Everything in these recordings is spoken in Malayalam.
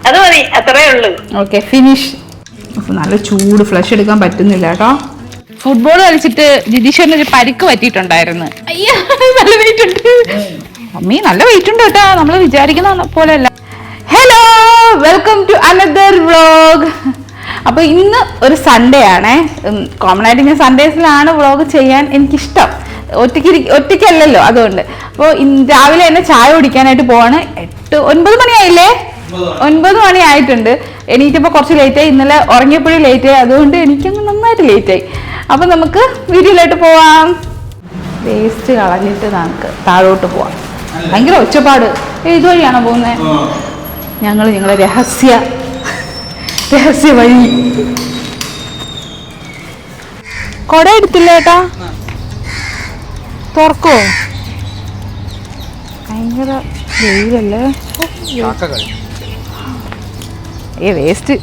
അത് മതി, അത്രേ ഉള്ളൂ. Okay, finish. നല്ല ചൂട്, ഫ്ലഷ് എടുക്കാൻ പറ്റുന്നില്ല കേട്ടോ. ഫുട്ബോൾ കളിച്ചിട്ട് ജിതീഷന് ഒരു പരിക്ക് പറ്റിയിട്ടുണ്ടായിരുന്നു. അയ്യോ, നല്ല വെയിറ്റ് ഉണ്ട് അമ്മീ, നല്ല വെയിറ്റ് ഉണ്ട് കേട്ടോ, നമ്മൾ വിചാരിക്കുന്ന പോലെയല്ല. Hello, welcome to another vlog. അപ്പൊ ഇന്ന് ഒരു സൺഡേ ആണേ. കോമൺ ആയിട്ട് ഞാൻ സൺഡേസിലാണ് വ്ളോഗ് ചെയ്യാൻ എനിക്കിഷ്ടം, ഒറ്റയ്ക്കല്ലല്ലോ, അതുകൊണ്ട്. അപ്പോൾ രാവിലെ തന്നെ ചായ കുടിക്കാനായിട്ട് പോവാണ്. 9 മണിയായില്ലേ? 9 മണി ആയിട്ടുണ്ട്. എണീറ്റപ്പോൾ കുറച്ച് ലേറ്റായി, ഇന്നലെ ഉറങ്ങിയപ്പോഴും ലേറ്റായി, അതുകൊണ്ട് എനിക്കങ്ങ് നന്നായിട്ട് ലേറ്റായി. അപ്പം നമുക്ക് വീഡിയോയിലോട്ട് പോവാം. വേസ്റ്റ് കളഞ്ഞിട്ട് നമുക്ക് താഴോട്ട് പോവാം. ഭയങ്കര ഒച്ചപ്പാട്. ഇതുവഴിയാണോ പോകുന്നത്? ഞങ്ങളുടെ രഹസ്യ വഴി. കൊട എടുത്തില്ല ഏട്ടാ, തുറക്കോ? ഭയങ്കര വെയിലല്ലേ. വേസ്റ്റ്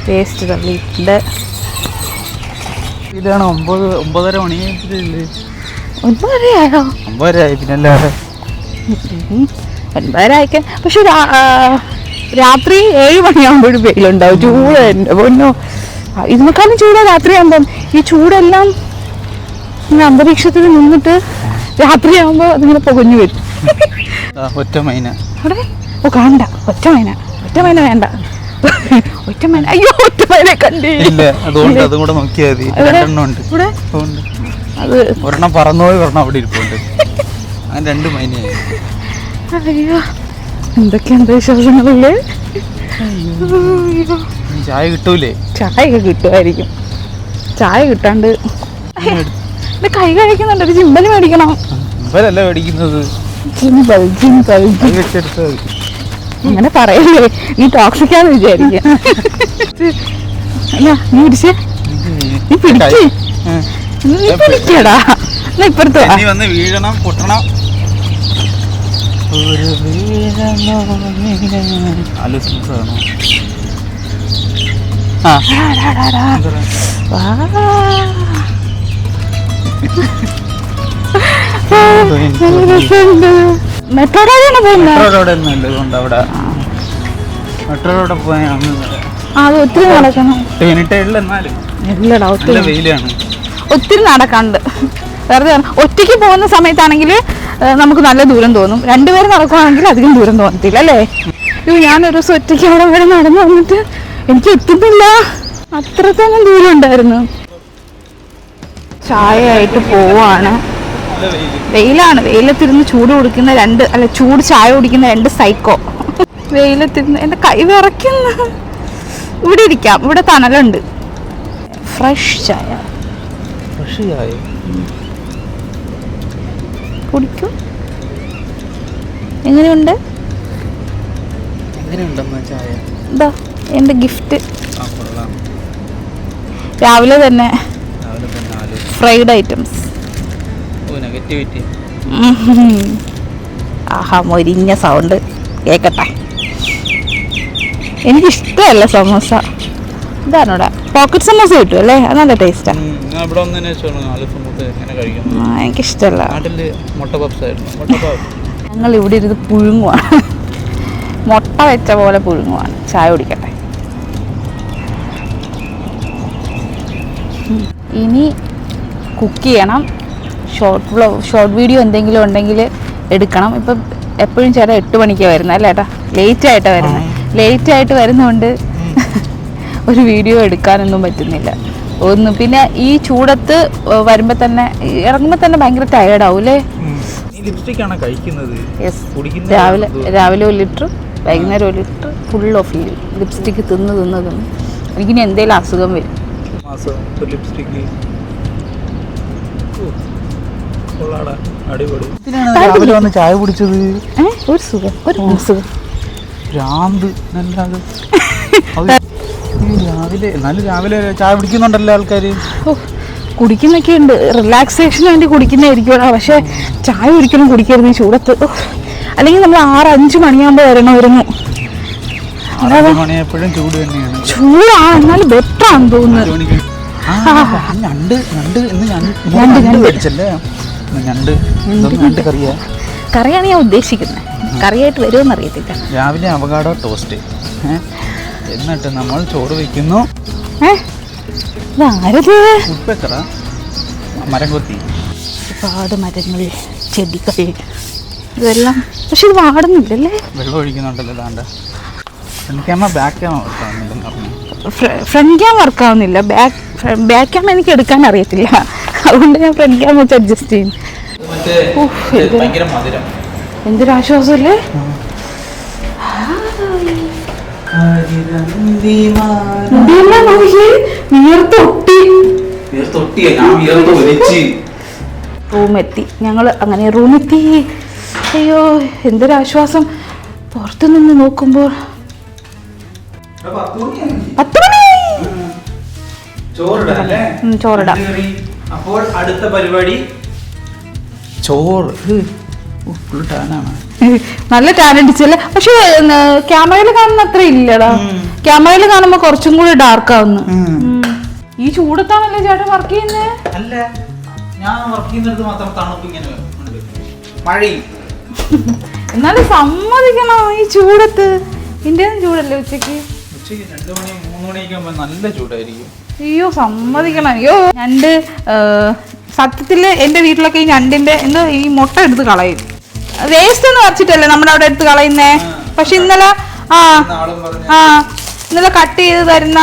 വേസ്റ്റ് തള്ളിയിട്ടുണ്ട്. ഇതാണ് 9:30 മണിയായിട്ടില്ലേ? 9:30 ആയോ? 9:30 പിന്നല്ലാതെ 9:30 ആയിക്കാൻ. പക്ഷെ രാത്രി 7 മണിയാകുമ്പോഴും വെയിലുണ്ടാവും. ചൂട് എൻ്റെ പൊന്നോ, ഇതിനേക്കാളും ചൂടാ രാത്രിയാകുമ്പം. ഈ ചൂടെല്ലാം അന്തരീക്ഷത്തിൽ നിന്നിട്ട് രാത്രിയാകുമ്പോ അതിങ്ങനെ പുകഞ്ഞു വരും. ഒറ്റ മൈന അവിടെ. ഓ, കാണണ്ട. ഒറ്റ മൈന വേണ്ട. ഒറ്റ മൈന, അയ്യോ, ഒറ്റ മൈനെ കണ്ടില്ല. അതുകൊണ്ട് അതും കൂടെ നോക്കിയാൽ മതി. ഇവിടെ അത് ഒരെണ്ണം പറന്നുപോയി, ഒരെണ്ണം അവിടെ ഇരിപ്പുണ്ട്. അങ്ങനെ 2 മൈനയായി. അയ്യോ, എന്തൊക്കെയുണ്ട് വിശ്വാസങ്ങളല്ലേ. ചായ കിട്ടൂലേ? ചായ ഒക്കെ കിട്ടുമായിരിക്കും. ചായ കിട്ടാണ്ട് കൈ കഴിക്കുന്നുണ്ട്. ഒരു ജിമ്പല് മേടിക്കണം. ജിമ്പലല്ല മേടിക്കുന്നത്, അങ്ങനെ പറയല്ലേ, നീ ടോക്സിക്കാന്ന് വിചാരിക്കാം. നീ പിടിച്ചേ, നീ പിടിക്കടാ. ഇപ്പുറത്ത് വന്ന് വീഴണം, പൊട്ടണം. മെട്രോ റോഡ് പോയി അത് ഒത്തിരി നടക്കണം. ഇല്ലടാ, ഒത്തിരി നടക്കാണ്ട്. വെറുതെ ഒറ്റയ്ക്ക് പോകുന്ന സമയത്താണെങ്കിൽ നമുക്ക് നല്ല ദൂരം തോന്നും. 2 പേര് നടക്കുവാണെങ്കിൽ അധികം ദൂരം തോന്നത്തില്ല അല്ലേ? ഞാനൊരു ദിവസം ഒറ്റയ്ക്ക് അവിടെ വരെ നടന്നു വന്നിട്ട് എനിക്ക് എത്തുന്നില്ല, അത്ര തന്നെ ദൂരം ഉണ്ടായിരുന്നു. ചായ ആയിട്ട് പോവാണ്. വെയിലാണ്. വെയിലത്തിരുന്ന് ചൂട് ചായ കുടിക്കുന്ന 2 സൈക്കോ. വെയിലത്തിരുന്ന് എൻ്റെ കൈ വിറയ്ക്കുന്നു. ഇവിടെ ഇരിക്കാം, ഇവിടെ തണലുണ്ട്. ഫ്രഷ് ചായ കുടിക്കും. എങ്ങനെയുണ്ട്? ഇതാ എൻ്റെ ഗിഫ്റ്റ്. രാവിലെ തന്നെ ഫ്രൈഡ് ഐറ്റംസ്. ആഹാ, മൊരിഞ്ഞ സൗണ്ട് കേക്കട്ടെ. എനിക്കിഷ്ടമല്ല സമോസ. ഇതാണോടാ പോക്കറ്റ് സമോസ കിട്ടും അല്ലേ? അത് നല്ല ടേസ്റ്റാ. എനിക്കിഷ്ടമല്ല. ഞങ്ങൾ ഇവിടെ ഇരുന്ന് പുഴുങ്ങുവാണ്. മുട്ട വെച്ച പോലെ പുഴുങ്ങുവാണ്. ചായ കുടിക്കട്ടെ. ഇനി കുക്ക് ചെയ്യണം. ഷോർട്ട് വീഡിയോ എന്തെങ്കിലും ഉണ്ടെങ്കിൽ എടുക്കണം. ഇപ്പം എപ്പോഴും ചേട്ടാ 8 മണിക്കാണ് വരുന്നത് അല്ലേ ഏട്ടാ? ലേറ്റായിട്ട് വരുന്നതുകൊണ്ട് ഒരു വീഡിയോ എടുക്കാനൊന്നും പറ്റുന്നില്ല. പിന്നെ ഈ ചൂടത്ത് വരുമ്പോൾ തന്നെ, ഇറങ്ങുമ്പോൾ തന്നെ ഭയങ്കര ടയേർഡാവും അല്ലേ? രാവിലെ 1 ലിറ്റർ, വൈകുന്നേരം 1 ലിറ്റർ ഫുൾ ഓഫ് ലിപ്സ്റ്റിക്ക് തിന്ന് എനിക്കിനി എന്തെങ്കിലും അസുഖം വരും. ചായ കുടിച്ചത് ഒരു സുഖം. രാവിലെ ചായ കുടിക്കുന്നുണ്ടല്ലോ ആൾക്കാര്. കുടിക്കുന്നൊക്കെ ഉണ്ട്, റിലാക്സേഷന് വേണ്ടി കുടിക്കുന്നതായിരിക്കും. പക്ഷെ ചായ ഒരിക്കലും കുടിക്കരുത് ഈ ചൂടത്ത്. അല്ലെങ്കിൽ നമ്മൾ 6-5 മണിയാകുമ്പോൾ വരണമായിരുന്നു. ചൂടാണ്, എന്നാലും ബെറ്റർ ആണെന്ന് തോന്നുന്നത്. ഞണ്ട് ഞണ്ട് ഇന്ന് ഞണ്ട് മേടിച്ചല്ലേ ഞണ്ട് കറിയാ. കറിയാണ് ഞാൻ ഉദ്ദേശിക്കുന്നത്. കറിയായിട്ട് വരുമെന്ന് അറിയത്തില്ല. രാവിലെ അവകാഡോ ടോസ്റ്റ്, എന്നിട്ട് നമ്മൾ ചോറ് വെക്കുന്നു. ഇതാരത്? ഉപ്പേക്കറ മരം കൊത്തി. ഒരുപാട് മരങ്ങൾ, ചെടികൾ, ഇതെല്ലാം. പക്ഷെ ഇത് വാടുന്നില്ലല്ലേ? വെള്ളം ഒഴിക്കുന്നുണ്ടല്ലോ. ദാണ്ട ഫ്രണ്ട് ക്യാമറ ബാക്ക് ക്യാമറ വർക്കാവുന്നില്ലെന്ന് പറഞ്ഞു. ഫ്രണ്ട് ക്യാം വർക്കാവുന്നില്ല. ബാക്ക് ക്യാം എനിക്ക് എടുക്കാൻ അറിയത്തില്ല, അതുകൊണ്ട് ഞാൻ ഫ്രണ്ട് ക്യാം വെച്ച് അഡ്ജസ്റ്റ് ചെയ്യും. എന്തൊരാശ്വാസമല്ലേ. റൂമെത്തി. ഞങ്ങൾ അങ്ങനെ റൂമെത്തി. അയ്യോ എന്തൊരാശ്വാസം. പുറത്തു നിന്ന് നോക്കുമ്പോൾ 10 മണി. ചോറിടാം. അപ്പോൾ അടുത്ത പരിപാടി ചോറ്. ഫുൾ ടാനാണ്. നല്ല ടാൻ അടിച്ചല്ലേ. പക്ഷെ ക്യാമറയിൽ കാണുന്ന അത്ര ഇല്ലടാ. ക്യാമറയിൽ കാണുമ്പോ കുറച്ചും കൂടി ഡാർക്ക് ആവുന്നു. ഈ ചൂടത്താണല്ലേ ചേട്ടൻ വർക്ക് ചെയ്യുന്നത്? അല്ല, ഞാൻ വർക്ക് ചെയ്യുന്നിടത്ത് മാത്രം തണുപ്പ് ഇങ്ങനെ ഉണ്ട്, മഴയും. എന്നാലും സമ്മതിക്കണം, ഈ ചൂടത്ത്. ഇന്ത്യൻ ചൂടല്ലേ ഉച്ചക്ക്? ഉച്ചക്ക് 2 മണി 3 മണിയൊക്കെ ആകുമ്പോൾ നല്ല ചൂടായിരിക്കും. അയ്യോ സമ്മതിക്കണം. അയ്യോ ഞണ്ട് സത്യത്തില് എന്റെ വീട്ടിലൊക്കെ ഈ ഞണ്ടിന്റെ ഈ മുട്ട എടുത്ത് കളയും. വേസ്റ്റ് എന്ന് വച്ചിട്ടല്ലേ നമ്മുടെ അവിടെ എടുത്ത് കളയുന്നേ. പക്ഷെ ഇന്നലെ ഇന്നലെ കട്ട് ചെയ്ത് തരുന്ന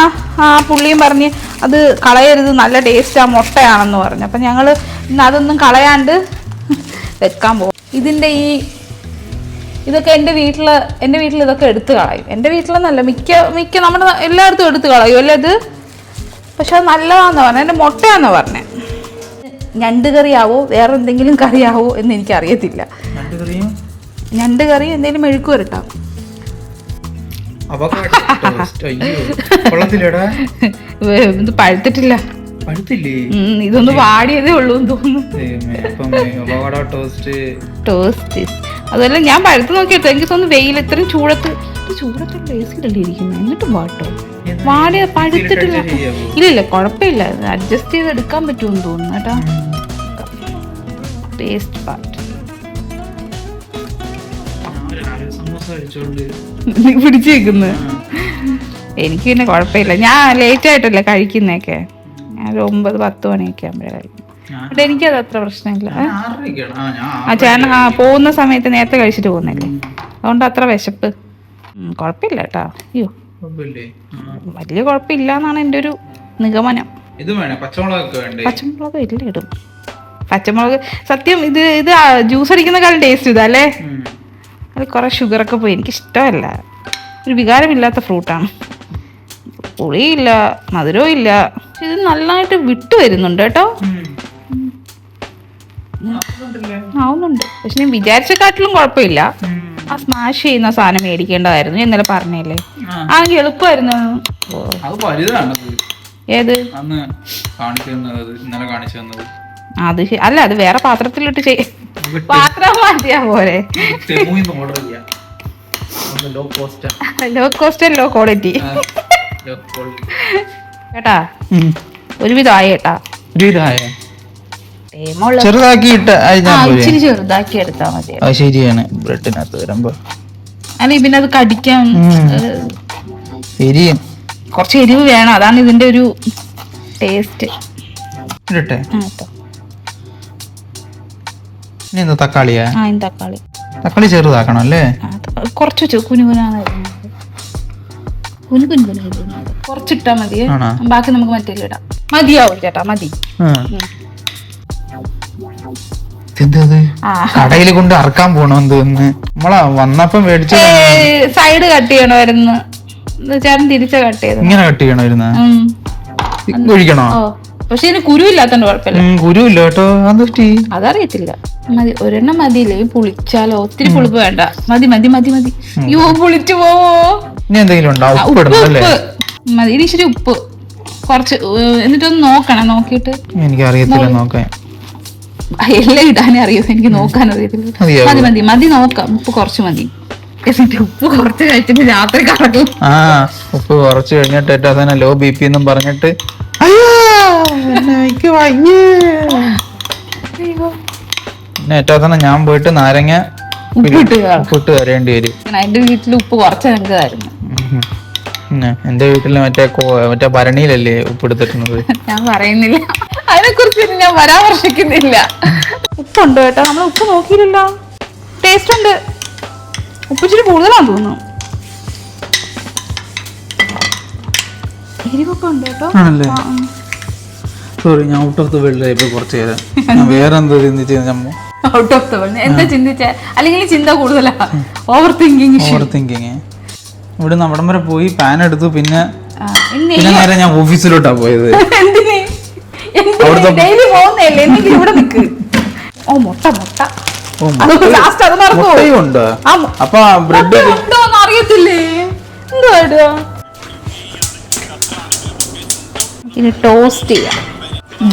പുള്ളിയും പറഞ്ഞ് അത് കളയരുത്, നല്ല ടേസ്റ്റ് ആ മുട്ടയാണെന്ന് പറഞ്ഞു. അപ്പം ഞങ്ങൾ ഇന്ന് അതൊന്നും കളയാണ്ട് വെക്കാൻ പോകും. ഇതിൻ്റെ ഇതൊക്കെ എൻ്റെ വീട്ടിൽ ഇതൊക്കെ എടുത്ത് കളയും. എൻ്റെ വീട്ടിലെന്നല്ല, മിക്ക നമ്മുടെ എല്ലായിടത്തും എടുത്ത് കളയും അല്ലേ ഇത്. പക്ഷെ അത് നല്ലതാണെന്ന് പറഞ്ഞു, എൻ്റെ മുട്ടയാന്ന് പറഞ്ഞേ. ഞണ്ട് കറിയാവോ വേറെ എന്തെങ്കിലും കറിയാവോ എന്ന് എനിക്കറിയത്തില്ല. ഞണ്ട് കറി എന്തെങ്കിലും മെഴുക്ക് വരട്ടാം. ഇത് പഴുത്തിട്ടില്ല. ഇതൊന്ന് വാടിയതേ ഉള്ളൂ എന്ന് തോന്നുന്നു. ടോസ്റ്റ് അതല്ല, ഞാൻ പഴുത്ത് നോക്കിയെടുത്തു. എനിക്ക് തോന്നുന്നു വെയിൽ ഇത്രയും ചൂടത്ത് ലേസിലല്ലേ ഇരിക്കുന്നത്, എന്നിട്ടും വാട്ടോ വാടിയ പഴുത്തിട്ടില്ല. ഇല്ല കുഴപ്പമില്ല, അഡ്ജസ്റ്റ് ചെയ്ത് എടുക്കാൻ പറ്റുമെന്ന് തോന്നുന്നു കേട്ടോ. ടേസ്റ്റ് പാർട്ട് പിടിച്ചു വെക്കുന്നത്. എനിക്ക് പിന്നെ കുഴപ്പമില്ല, ഞാൻ ലേറ്റ് ആയിട്ടല്ലേ കഴിക്കുന്നേക്കെ. ഞാൻ 9-10 മണിയൊക്കെ ആകുമ്പോഴേ കഴിക്കും. പക്ഷെ എനിക്കത് അത്ര പ്രശ്നമില്ല. ചേട്ടൻ പോകുന്ന സമയത്ത് നേരത്തെ കഴിച്ചിട്ട് പോകുന്നല്ലേ, അതുകൊണ്ട് അത്ര വിശപ്പ് കുഴപ്പമില്ല കേട്ടാ. അയ്യോ വലിയ കുഴപ്പമില്ല എന്നാണ് എൻ്റെ ഒരു നിഗമനം. പച്ചമുളക് ഇല്ല ഇടും. പച്ചമുളക് സത്യം ഇത് ജ്യൂസ് അടിക്കുന്ന കാലം ടേസ്റ്റ് ഇതല്ലേ. അത് കുറെ ഷുഗറൊക്കെ പോയി, എനിക്കിഷ്ടമല്ല. ഒരു വികാരമില്ലാത്ത ഫ്രൂട്ടാണ്. പുളിയില്ല, മധുരവും ഇല്ല. ഇത് നന്നായിട്ട് വിട്ടു വരുന്നുണ്ട് കേട്ടോ. ആവുന്നുണ്ട്. പക്ഷെ ഞാൻ വിചാരിച്ചക്കാട്ടിലും കുഴപ്പമില്ല. ആ സ്മാഷ് ചെയ്യുന്ന സാധനം മേടിക്കേണ്ടതായിരുന്നു, ഇന്നലെ പറഞ്ഞല്ലേ. ആണെങ്കിൽ എളുപ്പമായിരുന്നു. ഏത് അത് അല്ല, അത് വേറെ പാത്രത്തിലിട്ട് പാത്രം മാറ്റിയാ പോരെ. ലോ കോസ്റ്റ് ലോ ക്വാളിറ്റി കേട്ടാ. ഒരുവിധമായി കേട്ടാ. ഇച്ചിരി ചെറുതാക്കി എടുത്താ മതി. ശരിയാണ്, ബ്രെഡിനകത്ത് വരുമ്പോ അല്ല പിന്നെ അത് കടിക്കാൻ കുറച്ച് എരിവ് വേണം, അതാണ് ഇതിന്റെ ഒരു ടേസ്റ്റ്. തക്കാളിയാ? തക്കാളി ചെറുതാക്കണം അല്ലേ? കുറച്ച് കുറച്ചിട്ടാ മതി. ബാക്കി നമുക്ക് മറ്റേ ഇടാം. മതിയാവും ചേട്ടാ, മതി. കടയിൽ കൊണ്ട് അറക്കാൻ പോണോന്ന് നമ്മളാ വന്നപ്പം മേടിച്ച സൈഡ് കട്ട് ചെയ്യണമായിരുന്നു. ചേട്ടൻ തിരിച്ച കട്ട് ചെയ്ത് ഇങ്ങനെ കട്ട് ചെയ്യണമായിരുന്നു. ഒഴിക്കണോ? പക്ഷെ ഇതിന് കുരു ഇല്ലാത്തോണ്ട് കുഴപ്പമില്ല. കുരുവില്ല കേട്ടോ. അതറിയത്തില്ല. മതി, ഒരെണ്ണം മതിയില്ലേ. പുളിച്ചാലോ? ഒത്തിരി പുളിപ്പ് വേണ്ട. മതി മതി മതി മതി. യോ പുളിച്ചു പോവോ? മതി. ഇനി ഇച്ചിരി ഉപ്പ് കുറച്ച്, എന്നിട്ടൊന്ന് നോക്കണം. നോക്കിയിട്ട് എനിക്കറിയത്തില്ല നോക്കാൻ. എല്ലാം ഇടാനേ അറിയോ, എനിക്ക് നോക്കാൻ അറിയത്തില്ല. മതി മതി മതി, നോക്കാം. ഉപ്പ് കുറച്ച് മതി. ഉപ്പ് കുറച്ച് കഴിച്ചിട്ട് രാത്രി കറക്കും. ഉപ്പ് കുറച്ച് കഴിഞ്ഞിട്ട് തന്നെ ലോ BP എന്നും പറഞ്ഞിട്ട് പിന്നെ ഏറ്റവും അവസാനം ഞാൻ പോയിട്ട് നാരങ്ങ ഉപ്പിട്ട് കരയേണ്ടി വരും. എന്റെ വീട്ടിൽ ഉപ്പ് കുറച്ച് നിങ്ങൾക്കായിരുന്നു. എന്റെ വീട്ടില് മറ്റേ ഭരണിയിലല്ലേ ഉപ്പെടുത്തിട്ടുള്ളത്. ഞാൻ പറയുന്നില്ല, അതിനെ കുറിച്ച് ഞാൻ പരാമർശിക്കുന്നില്ല. ഉപ്പുണ്ട് കേട്ടോ, നമ്മൾ ഉപ്പ് നോക്കിയില്ലല്ലോ. ടേസ്റ്റ് ഉണ്ട്, ഉപ്പ് ഇച്ചിരി കൂടുതലാന്ന് തോന്നുന്നു. എരിവൊക്കെ ഉണ്ട് കേട്ടോ. സോറി, ഞാൻ ഔട്ട് ഓഫ് ദ വേൾഡ് കുറച്ച് നേരം വേറെ എന്തോ ചിന്തിച്ചു. ഔട്ട് ഓഫ് ദ വേൾഡ് എന്താ ചിന്തിച്ച? അല്ലെങ്കിൽ ചിന്ത കൂടുതലാ, ഓവർ തിങ്കിങ്. ഇവിടെ അവിടം വരെ പോയി പാൻ എടുത്തു. പിന്നെ നേരെ ഞാൻ ഓഫീസിലോട്ടാ പോയത്. ഡെയിലി പോകുന്നല്ലേ, എന്തെങ്കിലും ഇവിടെ നിക്ക്. ഓ മുട്ട ഉണ്ട്. അപ്പൊ ബ്രെഡ് ഉണ്ടോന്ന് അറിയത്തില്ലേ? എന്തുവാ ഇനി ടോസ്റ്റ് ചെയ്യാം.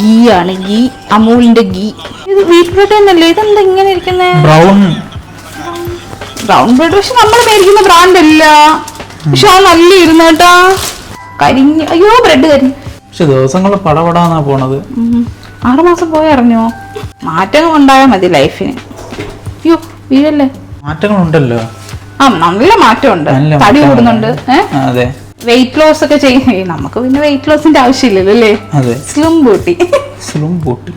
ഗീ ആണ്, ഗീ, അമൂലിന്റെ ഗീ. ഇത് വീറ്റ് ബ്രെഡ് തന്നെയല്ലേ? ഇതെന്താ ഇങ്ങനെ ഇരിക്കുന്നേ? Brown bread. പക്ഷെ നമ്മൾ മേടിക്കുന്ന ബ്രാൻഡ് അല്ല. പക്ഷെ അത് നല്ല ഇരുന്ന് കേട്ടാ. കരിഞ്ഞ്, അയ്യോ ബ്രെഡ് കരിഞ്ഞ്. പക്ഷെ ദിവസങ്ങള് പടപടാന്നാ പോണത്. 6 മാസം പോയി അറിഞ്ഞോ? മാറ്റങ്ങൾ ഉണ്ടായാൽ മതി ലൈഫിന്. അയ്യോ വീഴല്ലേ. മാറ്റങ്ങളുണ്ടല്ലോ. നല്ല മാറ്റമുണ്ട്, തടി കൂടുന്നുണ്ട്. അതെ, വെയിറ്റ് ലോസ് ഒക്കെ ചെയ്യും. നമുക്ക് പിന്നെ വെയിറ്റ് ലോസിന്റെ ആവശ്യമില്ലല്ലോ അല്ലേ? സ്ലിം ബോട്ടി.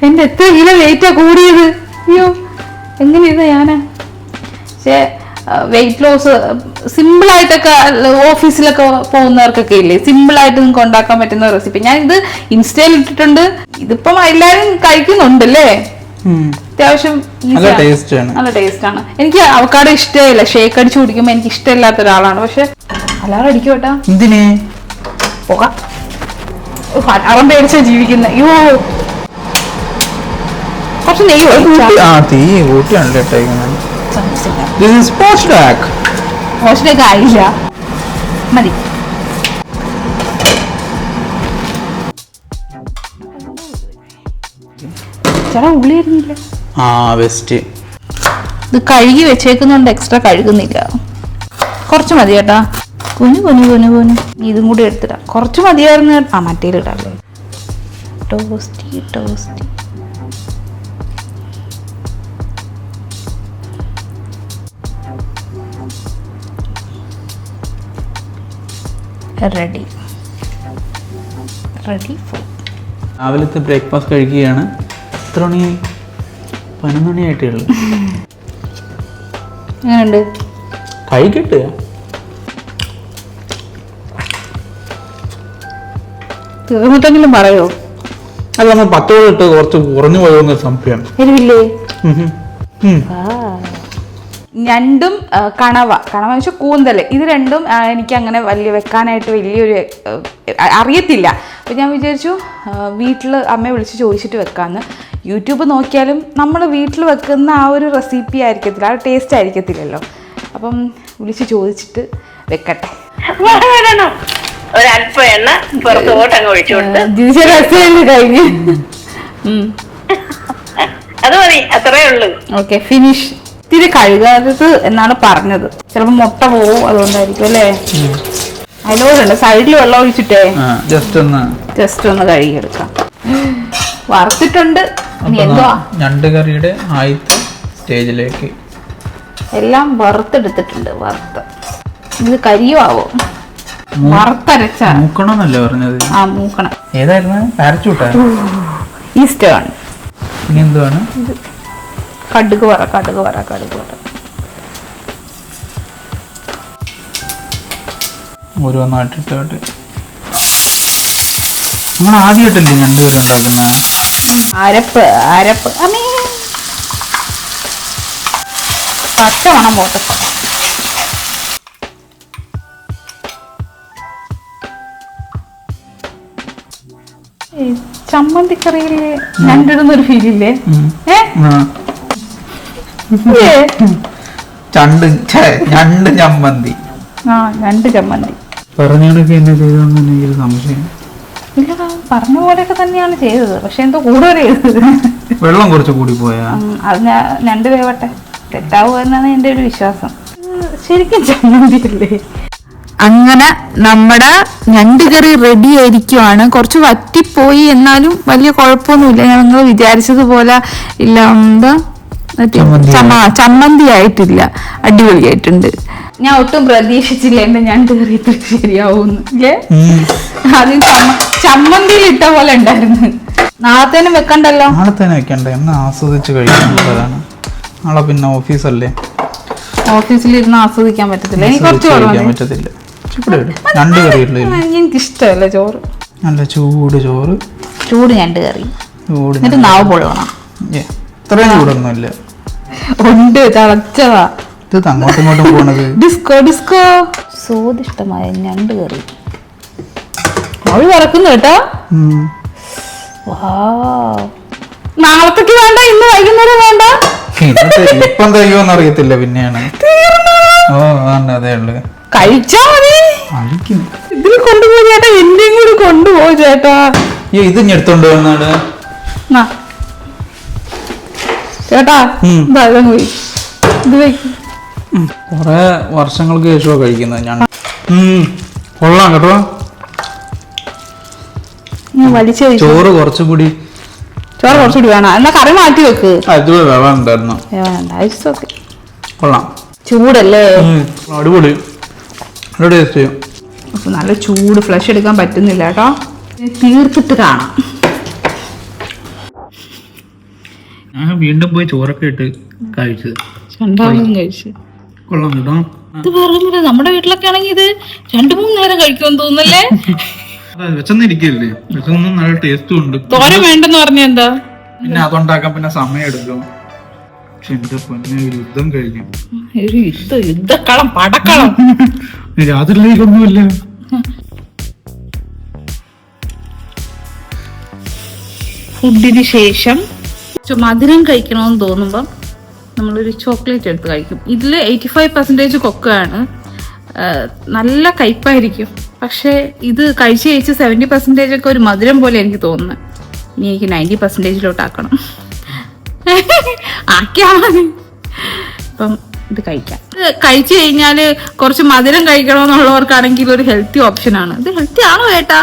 എന്റെ എത്ര കിലോ വെയിറ്റാ കൂടിയത്. അയ്യോ എങ്ങനെയാ ഞാന്. പക്ഷെ വെയിറ്റ് ലോസ് സിമ്പിൾ ആയിട്ടൊക്കെ ഓഫീസിലൊക്കെ പോകുന്നവർക്കൊക്കെ ഇല്ലേ, സിമ്പിൾ ആയിട്ട് നിങ്ങൾക്ക് ഉണ്ടാക്കാൻ പറ്റുന്ന റെസിപ്പി. ഞാൻ ഇത് ഇൻസ്റ്റയിൽ ഇട്ടിട്ടുണ്ട്. ഇതിപ്പം എല്ലാരും കഴിക്കുന്നുണ്ടല്ലേ, അത്യാവശ്യം നല്ല ടേസ്റ്റ് ആണ്. എനിക്ക് അവക്കാടോ ഇഷ്ടമില്ല, ഷേക്ക് അടിച്ച് കുടിക്കുമ്പോ എനിക്ക് ഇഷ്ടമില്ലാത്ത ഒരാളാണ്. പക്ഷെ അലാറം അടിക്കും കേട്ടാ. എന്തിനെ പോക അലാറം പേടിച്ചാ ജീവിക്കുന്നത്. അയ്യോ കുറച്ച് നെയ്യ് ആയില്ല, മതി. ചേട്ടാ ഉള്ളി ആയിരുന്നില്ല. ഇത് കഴുകി വെച്ചേക്കുന്നോണ്ട് എക്സ്ട്രാ കഴുകുന്നില്ല. കുറച്ച് മതി കേട്ടാ. കുനു ഇതും കൂടി എടുത്തിടാം. കുറച്ച് മതിയായിരുന്നു. മറ്റേലിടാല്ലേ. Toasty ready. രാവിലത്തെ ബ്രേക്ക്ഫാസ്റ്റ് കഴിക്കുകയാണ്. എത്ര മണിയായി? 11 മണിയായിട്ടേ ഉള്ളൂ. എങ്ങനെയുണ്ട്? കഴിക്കട്ടെ. തീർന്നിട്ടെങ്കിലും പറയോ? അല്ല, നമ്മൾ 10 ഇട്ട് കുറച്ച് കുറഞ്ഞു പോയോന്ന് സംശയം. എരിവില്ലേ? ഞണ്ടും കണവ വെച്ചാൽ കൂന്തൽ. ഇത് രണ്ടും എനിക്ക് അങ്ങനെ വെക്കാനായിട്ട് വലിയൊരു അറിയത്തില്ല. അപ്പം ഞാൻ വിചാരിച്ചു വീട്ടിൽ അമ്മയെ വിളിച്ച് ചോദിച്ചിട്ട് വെക്കാമെന്ന്. യൂട്യൂബ് നോക്കിയാലും നമ്മൾ വീട്ടിൽ വെക്കുന്ന ആ ഒരു റെസിപ്പി ആയിരിക്കത്തില്ല, ആ ടേസ്റ്റ് ആയിരിക്കത്തില്ലല്ലോ. അപ്പം വിളിച്ച് ചോദിച്ചിട്ട് വെക്കട്ടെ. ഒരല്പം എണ്ണ പുറത്തോട്ട് അങ്ങ് ഒഴിച്ചു കൊടുത്ത് കഴിഞ്ഞ് അത് മതി, അത്രേ ഉള്ളൂ. Okay, finish. ഇത്തിരി കഴുകാത്തത് എന്നാണ് പറഞ്ഞത്. ചിലപ്പോൾ മുട്ട പോവും, അതുകൊണ്ടായിരിക്കും അല്ലേ? അതിലോട്ടുണ്ട് സൈഡിൽ വെള്ളം ഒഴിച്ചിട്ടേ ജസ്റ്റ് ഒന്ന് കഴുകിയെടുക്കാം. വറുത്തിട്ടുണ്ട്. ഇനി എന്തുവാ? ഞണ്ട് കറിയുടെ ആദ്യത്തെ സ്റ്റേജിലേക്ക് എല്ലാം വറുത്തെടുത്തിട്ടുണ്ട്. ഇത് കരിയോ ആവോ? വറുത്തരച്ച മൂക്കണമെന്നല്ലേ പറഞ്ഞത്? മൂക്കണം. ഏതായിരുന്നു? പാരച്യൂട്ടാ? ഈസ്റ്റേൺ. ഇനി എന്തുവാണ്? കടുക് വറ. ഓരോന്നായിട്ടിട്ട് നമ്മൾ ആദ്യമായിട്ടല്ലേ ഞണ്ട് കറി ഉണ്ടാക്കുന്ന? അരപ്പ് പച്ച മണം പോട്ടെ. ചമ്മന്തിക്കറിയില് ഞണ്ടിടുന്നൊരു ഫീലില്ലേ? ഞണ്ട് ചമ്മന്തി. ഞണ്ട് ചമ്മന്തി പറഞ്ഞൊക്കെ എന്നെ ചെയ്തോന്ന് എനിക്കൊരു സംശയം. ഇല്ല, പറഞ്ഞ പോലെയൊക്കെ തന്നെയാണ് ചെയ്തത്. പക്ഷെ എന്തോ കൂടുതൽ ചെയ്തത്. വെള്ളം കുറച്ച് കൂടി പോയാ? അത് ഞണ്ട് വേവട്ടെ, തെറ്റാവുക എന്നാണ് എൻ്റെ ഒരു വിശ്വാസം. ശരിക്കും ചമ്മന്തി അല്ലേ? അങ്ങനെ നമ്മുടെ ഞണ്ട് കറി റെഡി ആയിരിക്കുവാണ്. കുറച്ച് വറ്റിപ്പോയി, എന്നാലും വലിയ കുഴപ്പമൊന്നുമില്ല. ഞങ്ങൾ വിചാരിച്ചതുപോലെ ഇല്ല, എന്താ ചമ്മന്തി ആയിട്ടില്ല, അടിപൊളിയായിട്ടുണ്ട്. ഞാൻ ഒട്ടും പ്രതീക്ഷിച്ചില്ല എന്റെ ഞണ്ട് കറി ഇത്ര ശരിയാവുന്നു ഇല്ലേ. ആദ്യം ചമ്മന്തിയിൽ ഇട്ട പോലെ ഉണ്ടായിരുന്നു. നാളത്തേനും വെക്കണ്ടല്ലോ. നാളത്തേനും വെക്കണ്ട, എന്ന് ആസ്വദിച്ച് കഴിക്കാനുള്ളതാണ്. നാളെ പിന്നെ ഓഫീസല്ലേ, ഓഫീസിലിരുന്ന് ആസ്വദിക്കാൻ പറ്റത്തില്ല. എനിക്ക് കുറച്ച് പറ്റത്തില്ല. ഞണ്ട് കറി എനിക്ക് ഇഷ്ടമല്ല ചോറ്. നല്ല ചൂട് ചോറ്, ചൂട് ഞണ്ട് കറി, എന്നിട്ട് നാവ് പൊള്ളണം. ഇത്രയും ചൂടൊന്നുമില്ല, ഉണ്ട് തിളച്ചതാ. ഇത് അങ്ങോട്ടും ഇങ്ങോട്ടും പോണത് ഡിസ്കോ ഡിസ്കോ. സ്വാദിഷ്ടമായ ഞണ്ട് കറി അവള് പറക്കുന്നു കേട്ടോ. നാളത്തേക്ക് വേണ്ട, ഇന്ന് വൈകുന്നേരം വേണ്ട. ഇപ്പം തയ്യോന്ന് അറിയത്തില്ല, പിന്നെയാണ്. ഓ അതേ ഉള്ളു, കഴിച്ചാ മതി. ഇതിൽ കൊണ്ടുപോയി ചേട്ടാ, എന്റെയും കൂടി കൊണ്ടുപോയി ചേട്ടാ. ഇത് എടുത്തോണ്ട് വന്നാണ് ചേട്ടാ. ഇത് കൊറേ വർഷങ്ങൾക്ക് ശേഷമാണ് കഴിക്കുന്നത് ഞാൻ. കൊള്ളാം കേട്ടോ. ചോറ് കുറച്ചുകൂടി വേണം, എന്നാ കറി മാറ്റി വെക്ക്. ഉണ്ടായിരുന്നു. കൊള്ളാം, ചൂടല്ലേ, അടിപൊളി, ടേസ്റ്റ് ചെയ്യും. നല്ല ചൂട് ഫ്ലഷ് എടുക്കാൻ പറ്റുന്നില്ല കേട്ടോ. തീർത്തിട്ട് കാണാം. ഞാൻ വീണ്ടും പോയി ചോറൊക്കെ ഇട്ട് കഴിച്ചത്. കഴിച്ചു. കൊള്ളാം കേട്ടോ. ഇത് പറഞ്ഞില്ല, നമ്മുടെ വീട്ടിലൊക്കെ ആണെങ്കിൽ ഇത് 2-3 നേരം കഴിക്കുമെന്ന് തോന്നുന്നല്ലേ. വിശന്നിരിക്കല്ലേ, വിശന്നും നല്ല ടേസ്റ്റും ഉണ്ട്. തോരൻ വേണ്ടെന്ന് പറഞ്ഞ എന്താ, പിന്നെ അതുണ്ടാക്കാൻ പിന്നെ സമയം എടുക്കും. പക്ഷെ എന്റെ പൊന്നെ, ഒരു യുദ്ധം കഴിഞ്ഞു. യുദ്ധക്കളം, പടക്കളം. രാത്രിയിലേക്കൊന്നുമില്ല. ഫുഡിന് ശേഷം മധുരം കഴിക്കണമെന്ന് തോന്നുമ്പം നമ്മളൊരു ചോക്ലേറ്റ് എടുത്ത് കഴിക്കും. ഇതിൽ 85% കൊക്കാണ്, നല്ല കയ്പായിരിക്കും. പക്ഷെ ഇത് കഴിച്ച് 70% ഒക്കെ ഒരു മധുരം പോലെ എനിക്ക് തോന്നുന്നത്. ഇനി എനിക്ക് 90% ആക്കണം. ആക്കിയാ മതി. അപ്പം ഇത് കഴിക്കാം. ഇത് കഴിച്ചു കഴിഞ്ഞാല് കുറച്ച് മധുരം കഴിക്കണമെന്നുള്ളവർക്കാണെങ്കിൽ ഒരു ഹെൽത്തി ഓപ്ഷനാണ്. ഇത് ഹെൽത്തി ആണോ ഏട്ടാ?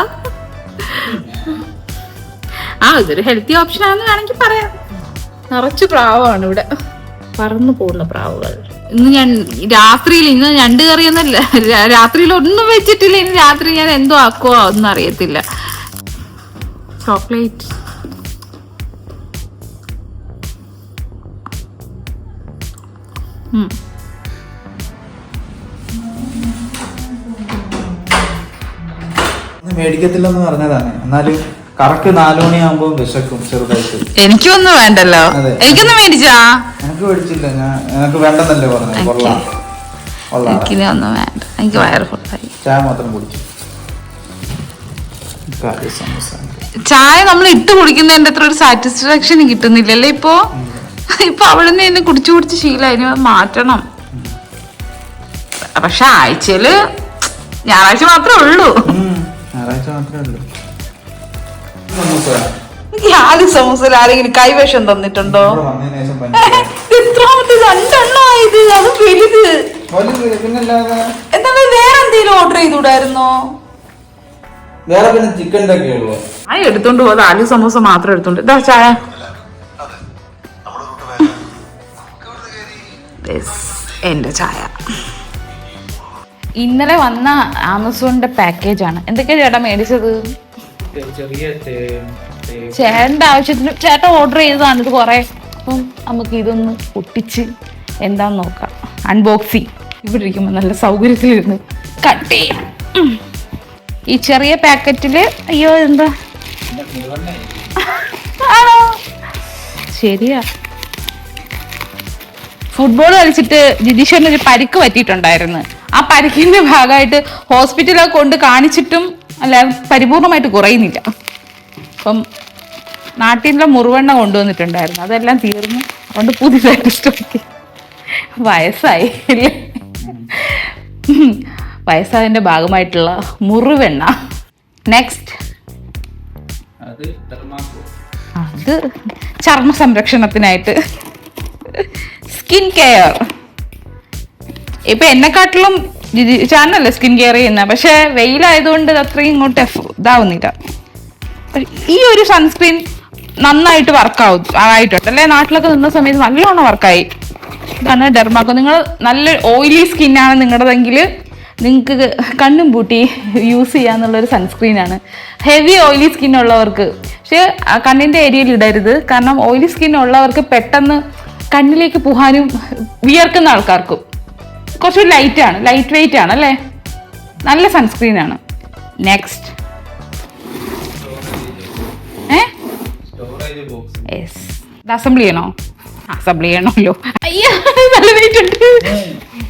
ഇതൊരു ഹെൽത്തി ഓപ്ഷൻ ആണെന്ന് വേണമെങ്കിൽ പറയാം. നിറച്ച് പ്രാവാണ് ഇവിടെ, പറന്നു പോകുന്ന പ്രാവുകൾ. ഇന്ന് ഞണ്ട് കറിയൊന്നുമില്ല, രാത്രിയിൽ ഒന്നും വെച്ചിട്ടില്ല. ഇനി രാത്രി ഞാൻ എന്തോ ആക്കുവോ ഒന്നും അറിയത്തില്ല. ചോക്ലേറ്റ് മേടിക്കത്തില്ലെന്ന് പറഞ്ഞതാണ്, എന്നാലും കറക്റ്റ് 4 മണിയാകുമ്പോ വിശക്കും ചെറുതായിട്ട്. എനിക്കൊന്നും വേണ്ടല്ലോ, എനിക്കൊന്നും മേടിച്ചാ. എനിക്ക് മേടിച്ചില്ല, എനിക്ക് വേണ്ടെന്നല്ലേ പറഞ്ഞത്. എനിക്കൊന്നും വേണ്ട, എനിക്ക് വയറ് ഫുള്ളായി. ചായ മാത്രം കുടിച്ചു. ചായ നമ്മൾ ഇട്ട് കുടിക്കുന്നതിന്റെ അത്ര ഒരു സാറ്റിസ്ഫാക്ഷൻ കിട്ടുന്നില്ലല്ലേ ഇപ്പൊ. അവിടെ നിന്ന് കുടിച്ചു കുടിച്ച് ശീലം, അതിന് മാറ്റണം. പക്ഷെ ആഴ്ചയില് ഞായറാഴ്ച മാത്രമേ ഉള്ളൂ. ആദ്യം സമൂസയിൽ ആരെങ്കിലും കൈവേഷം തന്നിട്ടുണ്ടോ? എത്രാമത്തെ 2 ആയത്, അത് വലുത്. എന്നാലും വേറെ എന്തെങ്കിലും ഓർഡർ ചെയ്തുകൂടായിരുന്നോ? ചായ എടുത്തോണ്ട് പോകാതെ ആലു സമൂസ മാത്രം എടുത്തോണ്ട്. ഇതാ ചായ. എന്റെ ചായ ഇന്നലെ വന്ന ആമസോണിന്റെ പാക്കേജ് ആണ്. എന്തൊക്കെയാ ചേട്ടാ മേടിച്ചത്? ചേട്ടന്റെ ആവശ്യത്തിന് ചേട്ടൻ ഓർഡർ ചെയ്തതാണ് ഇത് കുറെ. അപ്പം നമുക്ക് ഇതൊന്ന് പൊട്ടിച്ച് എന്താന്ന് നോക്കാം. അൺബോക്സിങ് ഇവിടെ ഇരിക്കുമ്പോ നല്ല സൗകര്യത്തിലിരുന്ന് കട്ട് ചെയ്യാം. ഈ ചെറിയ പാക്കറ്റില് അയ്യോ എന്താ ആണോ? ശരിയാ. ഫുട്ബോൾ കളിച്ചിട്ട് ജിതീഷന് ഒരു പരിക്ക് പറ്റിയിട്ടുണ്ടായിരുന്നു. ആ പരിക്കിന്റെ ഭാഗമായിട്ട് ഹോസ്പിറ്റലൊക്കെ കൊണ്ട് കാണിച്ചിട്ടും അല്ല പരിപൂർണമായിട്ട് കുറയുന്നില്ല. അപ്പം നാട്ടിലെ മുറിവെണ്ണ കൊണ്ടുവന്നിട്ടുണ്ടായിരുന്നു, അതെല്ലാം തീർന്നു. അതുകൊണ്ട് പുതിയതായിട്ട് സ്റ്റോക്ക്. വയസ്സായി അല്ലേ, വയസ്സായതിന്റെ ഭാഗമായിട്ടുള്ള മുറിവെണ്ണ. നെക്സ്റ്റ് അത് ചർമ്മ സംരക്ഷണത്തിനായിട്ട് സ്കിൻ കെയർ. ഇപ്പൊ എന്നെക്കാട്ടിലും ചാനലല്ലേ സ്കിൻ കെയർ ചെയ്യുന്നത്, പക്ഷെ വെയിലായതുകൊണ്ട് ഇത് അത്രയും ഇങ്ങോട്ട് ഇതാവുന്നില്ല. ഈ ഒരു സൺസ്ക്രീൻ നന്നായിട്ട് ആയിട്ടുണ്ട് അല്ലേ? നാട്ടിലൊക്കെ നിന്ന സമയത്ത് നല്ലോണം വർക്കായി. ഇതാണ് ഡെർമാക്കോ. നിങ്ങൾ നല്ല ഓയിലി സ്കിന്നാണ് നിങ്ങളുടെതെങ്കിൽ നിങ്ങൾക്ക് കണ്ണും പൂട്ടി യൂസ് ചെയ്യാന്നുള്ളൊരു സൺസ്ക്രീനാണ്. ഹെവി ഓയിലി സ്കിൻ ഉള്ളവർക്ക് പക്ഷെ കണ്ണിൻ്റെ ഏരിയയിൽ ഇടരുത്, കാരണം ഓയിലി സ്കിൻ ഉള്ളവർക്ക് പെട്ടെന്ന് കണ്ണിലേക്ക് പോകാനും വിയർക്കുന്ന ആൾക്കാർക്കും കുറച്ച് ലൈറ്റ് വെയിറ്റ് ആണ് അല്ലേ? നല്ല സൺസ്ക്രീനാണ്. നെക്സ്റ്റ് അസംബ്ലി ചെയ്യണോ? അസംബ്ലി ചെയ്യണമല്ലോ. അയ്യോ നല്ല വെയിറ്റ് ഉണ്ട്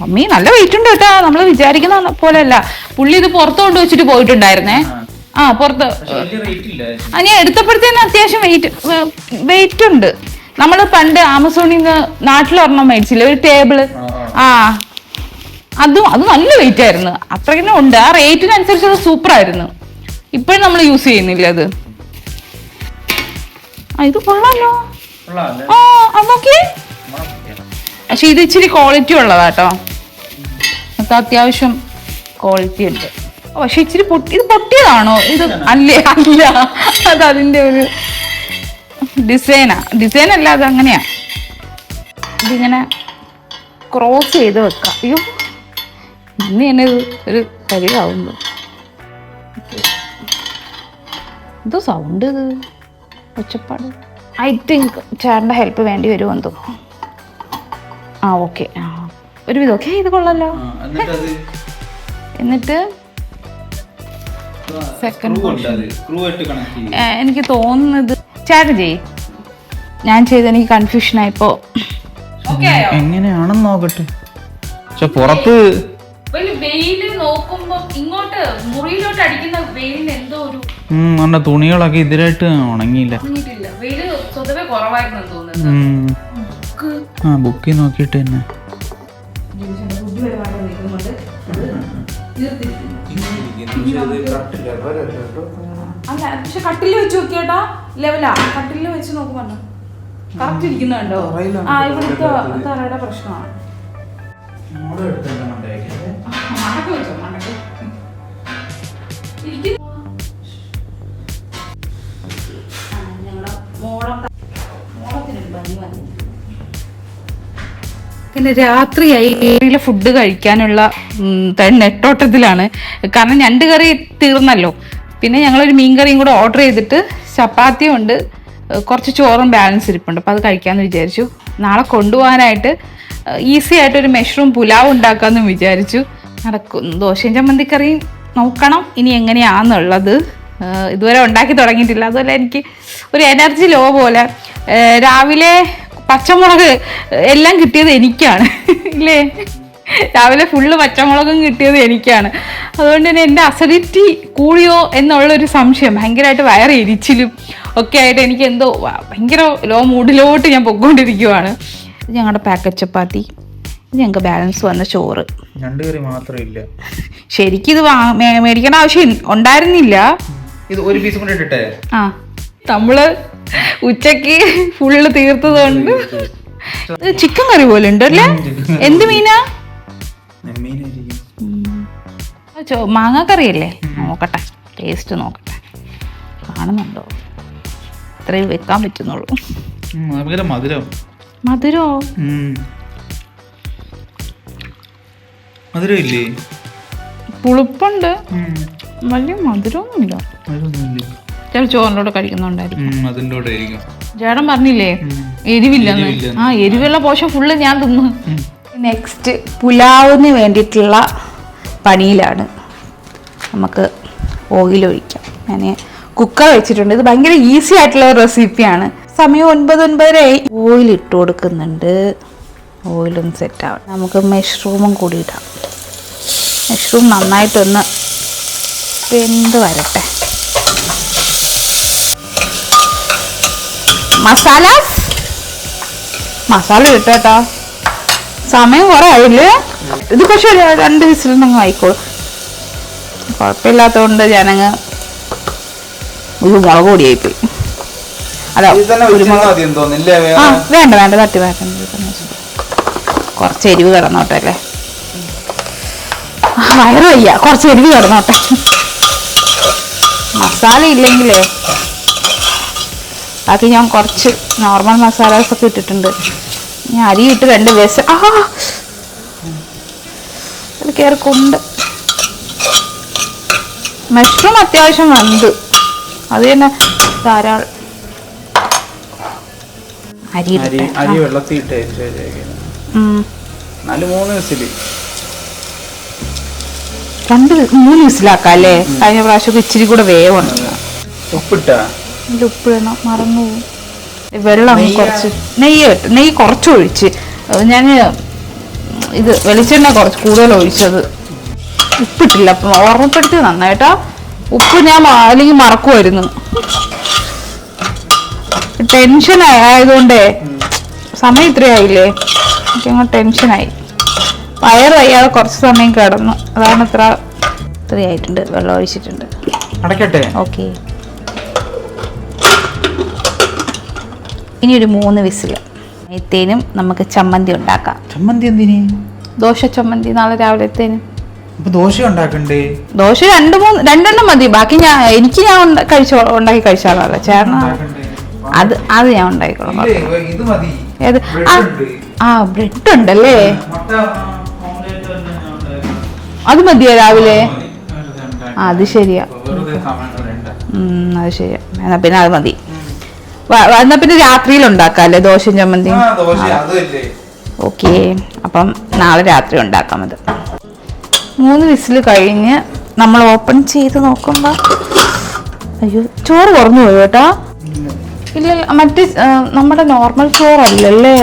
മമ്മി, നല്ല വെയിറ്റ് ഉണ്ട് കേട്ടോ. നമ്മൾ വിചാരിക്കുന്ന പോലെയല്ല. പുള്ളി ഇത് പുറത്ത് കൊണ്ട് വെച്ചിട്ട് പോയിട്ടുണ്ടായിരുന്നേ. പുറത്ത് ഞാൻ എടുത്തപ്പോഴത്തേന് അത്യാവശ്യം വെയിറ്റ് ഉണ്ട്. നമ്മൾ പണ്ട് ആമസോണിൽ നിന്ന് നാട്ടിലൊരെണ്ണം മേടിച്ചില്ലേ ഒരു ടേബിള്, അത് നല്ല വെയിറ്റ് ആയിരുന്നു. അത്രയും ഉണ്ട്. ആ റേറ്റിനനുസരിച്ച് അത് സൂപ്പർ ആയിരുന്നു. ഇപ്പോഴും നമ്മൾ യൂസ് ചെയ്യുന്നില്ല അത്. ഇത് കൊള്ളാലോ. നോക്കി. പക്ഷെ ഇത് ഇച്ചിരി ക്വാളിറ്റി ഉള്ളതാട്ടോ. അത്യാവശ്യം ക്വാളിറ്റി ഉണ്ട്. പക്ഷെ ഇച്ചിരി ഇത് പൊട്ടിയതാണോ? ഇത് അല്ല, അത് അതിന്റെ ഒരു ഡിസൈൻ അല്ല, അത് അങ്ങനെയാ. ഇതിങ്ങനെ ക്രോസ് ചെയ്ത് വെക്കാം. അയ്യോ ഇന്ന് തന്നെ ഇത് ഒരു കരിയാവുന്നു. എന്തോ സൗണ്ട് ഇത്, ഒച്ചപ്പാട്. ഐ തിങ്ക് ചേട്ടൻ്റെ ഹെൽപ്പ് വേണ്ടി വരുമെന്ന് തോന്നുന്നു. ഓക്കെ. ഒരുവിധം ഓക്കെ. ഇത് കൊള്ളാലോ. എന്നിട്ട് എനിക്ക് തോന്നുന്നത് ചേട്ടൻ ഞാൻ ചെയ്ത് എനിക്ക് കൺഫ്യൂഷൻ ആയിപ്പോ എങ്ങനെയാണെന്ന് നോക്കട്ടെ. പക്ഷെ പുറത്ത് വെയില് നോക്കുമ്പോ ഇങ്ങോട്ട് മുറിയിലോട്ട് അടിക്കുന്ന വെയിലിന് എന്തോ ഒരു തുണികളൊക്കെ ഇതിലായിട്ട് ഉണങ്ങിയില്ല. വെയില് സ്വതവേ കുറവായിരുന്നു തോന്നുന്നു. ബുക്ക് നോക്കിയിട്ട് തന്നെ അല്ല, പക്ഷെ കട്ടില് വെച്ച് നോക്കിയാട്ടാ ലെവലാ. കട്ടില് വെച്ച് നോക്കുമ്പോ കറക്റ്റ് ഇരിക്കുന്നുണ്ടോ? ഇവിടുത്തെ തറയുടെ പ്രശ്നമാണ്. പിന്നെ രാത്രിയായി ഫുഡ് കഴിക്കാനുള്ള നെട്ടോട്ടത്തിലാണ്. കാരണം 2 കറി തീർന്നല്ലോ. പിന്നെ ഞങ്ങളൊരു മീൻ കറിയും കൂടെ ഓർഡർ ചെയ്തിട്ട് ചപ്പാത്തിയും ഉണ്ട്, കുറച്ച് ചോറും ബാലൻസ് ഇരിപ്പുണ്ട്. അപ്പോൾ അത് കഴിക്കാമെന്ന് വിചാരിച്ചു. നാളെ കൊണ്ടുപോകാനായിട്ട് ഈസി ആയിട്ടൊരു മഷ്റൂം പുലാവ് ഉണ്ടാക്കാമെന്ന് വിചാരിച്ചു. നടക്കും. ദോശയും ചമ്മന്തിക്കറിയും നോക്കണം ഇനി എങ്ങനെയാണെന്നുള്ളത്. ഇതുവരെ ഉണ്ടാക്കി തുടങ്ങിയിട്ടില്ല. അതുപോലെ എനിക്ക് ഒരു എനർജി ലോ പോലെ. രാവിലെ പച്ചമുളക് എല്ലാം കിട്ടിയത് എനിക്കാണ് ഇല്ലേ? രാവിലെ ഫുള്ള് പച്ചമുളകും കിട്ടിയത് എനിക്കാണ്. അതുകൊണ്ട് തന്നെ എൻ്റെ അസിഡിറ്റി കൂടിയോ എന്നുള്ളൊരു സംശയം. ഭയങ്കരമായിട്ട് വയറ് എരിച്ചിലും ഒക്കെ ആയിട്ട് എനിക്ക് എന്തോ ഭയങ്കര ലോ മൂഡിലോട്ട് ഞാൻ പൊയ്ക്കൊണ്ടിരിക്കുവാണ്. ഇത് ഞങ്ങളുടെ പാക്കറ്റ് ചപ്പാത്തി, ഇത് ഞങ്ങൾക്ക് ബാലൻസ് വന്ന ചോറ്. 2 കറി മാത്രമില്ല. ശരിക്കും ഇത് മേടിക്കേണ്ട ആവശ്യം ഉണ്ടായിരുന്നില്ല. ഇത് ഒരു പീസ് കൂടെ ഇട്ടിട്ടേ നമ്മള് ഉച്ചക്ക് ഫുള്ള് തീർത്തതുകൊണ്ട്. ചിക്കൻ കറി പോലെ ഉണ്ട് അല്ലേ? എന്ത് മീനാ? മാങ്ങാക്കറിയല്ലേ? നോക്കട്ടെ, ടേസ്റ്റ് നോക്കട്ടെ. കാണുന്നുണ്ടോ? ഇത്രയും വെക്കാൻ പറ്റുന്നുള്ളൂ. മധുരോ? മധുരമില്ലേ? പുളിപ്പുണ്ട്, വലിയ മധുരമൊന്നുമില്ല. ചില ചോറിൻ്റെ കൂടെ കഴിക്കുന്നുണ്ടായിരിക്കും. ചേട്ടൻ പറഞ്ഞില്ലേ എരിവില്ലെന്ന്. എരിവുള്ള പോഷൻ ഫുള്ള് ഞാൻ തിന്നു. നെക്സ്റ്റ് പുലാവിന് വേണ്ടിയിട്ടുള്ള പണിയിലാണ്. നമുക്ക് ഓയിൽ ഒഴിക്കാം. ഞാൻ കുക്കർ വെച്ചിട്ടുണ്ട്. ഇത് ഭയങ്കര ഈസി ആയിട്ടുള്ള റെസിപ്പിയാണ്. സമയം 9:30 ഓയിൽ ഇട്ട് കൊടുക്കുന്നുണ്ട്. ഓയിലും സെറ്റാവും. നമുക്ക് മഷ്റൂമും കൂടി ഇടാം. മഷ്റൂം നന്നായിട്ടൊന്ന് വെന്ത് വരട്ടെ. മസാല ഇട്ടേട്ടാ. സമയം കുറെ ആയില്ലേ? ഇത് പക്ഷെ 2 വിസിലൊന്നും ആയിക്കോളും, കുഴപ്പമില്ലാത്തതുകൊണ്ട് ഞാനങ്ങ് മുളക് പൊടിയായിപ്പോയി. വേണ്ട തട്ടി വേണ്ട, കുറച്ച് എരിവ് കിടന്നോട്ടെ അല്ലേ. വയറ് വയ്യ, കുറച്ച് എരിവ് കിടന്നോട്ടെ. മസാല ഇല്ലെങ്കിലേ ബാക്കി ഞാൻ കുറച്ച് നോർമൽ മസാലാസ് ഒക്കെ ഇട്ടിട്ടുണ്ട്. ഞാൻ അരി ഇട്ട് 2 വിസിൽ. അത് കയറിക്കൊണ്ട് മഷ്റൂം അത്യാവശ്യം വന്ന് അത് തന്നെ ധാരാളം അരി വെള്ളത്തിട്ട് 3 വിസിലാക്കാം അല്ലേ? കഴിഞ്ഞ പ്രാവശ്യം ഇച്ചിരി കൂടെ വേവുണ്ട്. ഉപ്പിടണം, മറന്നുപോകും. വെള്ളം കുറച്ച് നെയ്യ് കുറച്ച് ഒഴിച്ച്. ഞാൻ ഇത് വെളിച്ചെണ്ണ കുറച്ച് കൂടുതൽ ഒഴിച്ചത്. ഉപ്പിട്ടില്ല, അപ്പം ഓർമ്മപ്പെടുത്തി നന്നായിട്ടാ. ഉപ്പ് ഞാൻ അല്ലെങ്കിൽ മറക്കുമായിരുന്നു. ടെൻഷൻ ആയതുകൊണ്ടേ സമയം ഇത്രയായില്ലേ, എനിക്കങ്ങ് ടെൻഷനായി. വയറ് വയ്യാതെ കുറച്ച് സമയം കിടന്നു, അതാണ് ഇത്രയായിട്ടുണ്ട്. വെള്ളം ഒഴിച്ചിട്ടുണ്ട്. അടയ്ക്കട്ടെ. ഓക്കെ, ഇനി ഒരു 3 വിസിൽ. നേരത്തേനും നമുക്ക് ചമ്മന്തി ഉണ്ടാക്കാം. ചമ്മന്തി എന്തിന്? ദോശ ചമ്മന്തി നാളെ രാവിലത്തേനും. ദോശ ഉണ്ടാക്കണ്ടേ? ദോശ 2 മതി. ബാക്കി എനിക്ക് ഉണ്ടാക്കി കഴിച്ചാലോ ചേർന്ന അത് ഞാൻ ഉണ്ടാക്കിക്കോളാം. ഏത്? ബ്രെഡ് ഉണ്ടല്ലേ, അത് മതിയോ രാവിലെ? അത് ശരിയാ, അത് ശരിയാ. എന്നാ പിന്നെ അത് മതി. എന്നാ പിന്നെ രാത്രിയിൽ ഉണ്ടാക്കാല്ലേ ദോശയും ചമ്മന്തി? ഓക്കെ, അപ്പം നാളെ രാത്രി ഉണ്ടാക്കാം. അത് 3 വിസിൽ കഴിഞ്ഞ് നമ്മൾ ഓപ്പൺ ചെയ്ത് നോക്കുമ്പോ അയ്യോ ചോറ് കുറഞ്ഞു പോയി കേട്ടോ. ഇല്ല, മറ്റേ നമ്മുടെ നോർമൽ ചോറല്ലല്ലേ,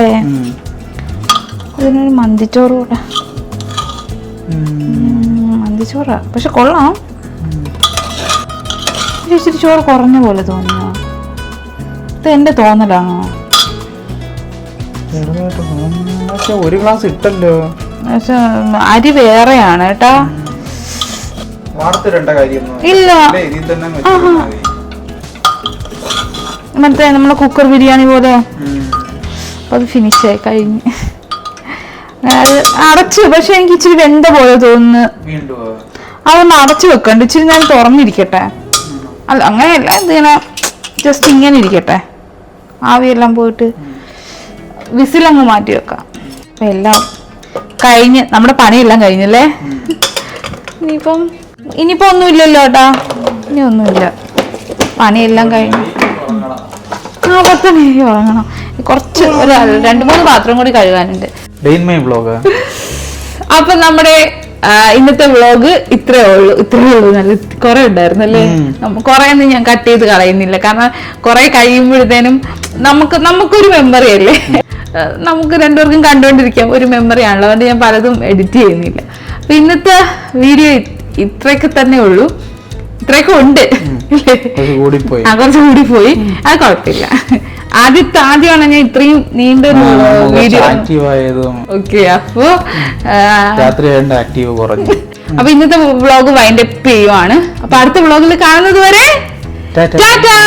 അതിനൊരു മന്തിച്ചോറ് കൂടെ. മന്തിച്ചോറാ, പക്ഷെ കൊള്ളാം. ഇച്ചിരി ചോറ് കുറഞ്ഞ പോലെ തോന്നുന്നു. ഇത് എന്റെ തോന്നലാണോ? ഒരു ഗ്ലാസ് ഇട്ടല്ലോ. അരി വേറെയാണ് കേട്ടാ. ഇല്ല, മറ്റേ നമ്മളെ കുക്കർ ബിരിയാണി പോലെ. അത് ഫിനിഷായി കഴിഞ്ഞ്. അത് അടച്ചു, പക്ഷെ എനിക്ക് ഇച്ചിരി വെന്ത പോലെ തോന്നുന്നു. അതൊന്ന് അടച്ചു വെക്കണ്ട, ഇച്ചിരി ഞാൻ തുറന്നിരിക്കട്ടെ. അല്ല അങ്ങനെയല്ല, ഇതിങ്ങനെ ജസ്റ്റ് ഇങ്ങനെ ഇരിക്കട്ടെ, ആവിയെല്ലാം പോയിട്ട്. വിസിലങ്ങ് മാറ്റി വെക്കാം. അപ്പൊ എല്ലാം കഴിഞ്ഞ് നമ്മുടെ പണിയെല്ലാം കഴിഞ്ഞല്ലേ. ഇനിയിപ്പോ ഒന്നുമില്ലല്ലോ കേട്ടാ, ഇനി ഒന്നുമില്ല. പണിയെല്ലാം കഴിഞ്ഞു. 10 മണിക്ക് ഉറങ്ങണം. കുറച്ച് ഒരു 2-3 പാത്രം കൂടി കഴുകാനുണ്ട്. അപ്പൊ നമ്മുടെ ഇന്നത്തെ വ്ളോഗ് ഇത്രേ ഉള്ളൂ. നല്ല കുറെ ഉണ്ടായിരുന്നു അല്ലേ. കുറെ ഒന്നും ഞാൻ കട്ട് ചെയ്ത് കളയുന്നില്ല, കാരണം കുറെ കഴിയുമ്പോഴത്തേനും നമുക്കൊരു മെമ്മറി അല്ലേ, നമുക്ക് 2 പേർക്കും കണ്ടുകൊണ്ടിരിക്കാം, ഒരു മെമ്മറി ആണല്ലോ. അതുകൊണ്ട് ഞാൻ പലതും എഡിറ്റ് ചെയ്യുന്നില്ല. അപ്പൊ ഇന്നത്തെ വീഡിയോ ഇത്രയൊക്കെ തന്നെ ഉള്ളൂ. ഇത്രയൊക്കെ ഉണ്ട്, കുറച്ച് കൂടി പോയി. അത് കുഴപ്പമില്ല. ആദ്യമാണ് ഞാൻ ഇത്രയും നീണ്ടൊരു വീഡിയോ. ഓക്കെ, അപ്പൊ അപ്പൊ ഇന്നത്തെ വ്ളോഗ് വൈൻഡ് അപ്പ് ചെയ്യുവാണ്. അപ്പൊ അടുത്ത വ്ളോഗിൽ കാണുന്നത് വരെ ടാറ്റാ.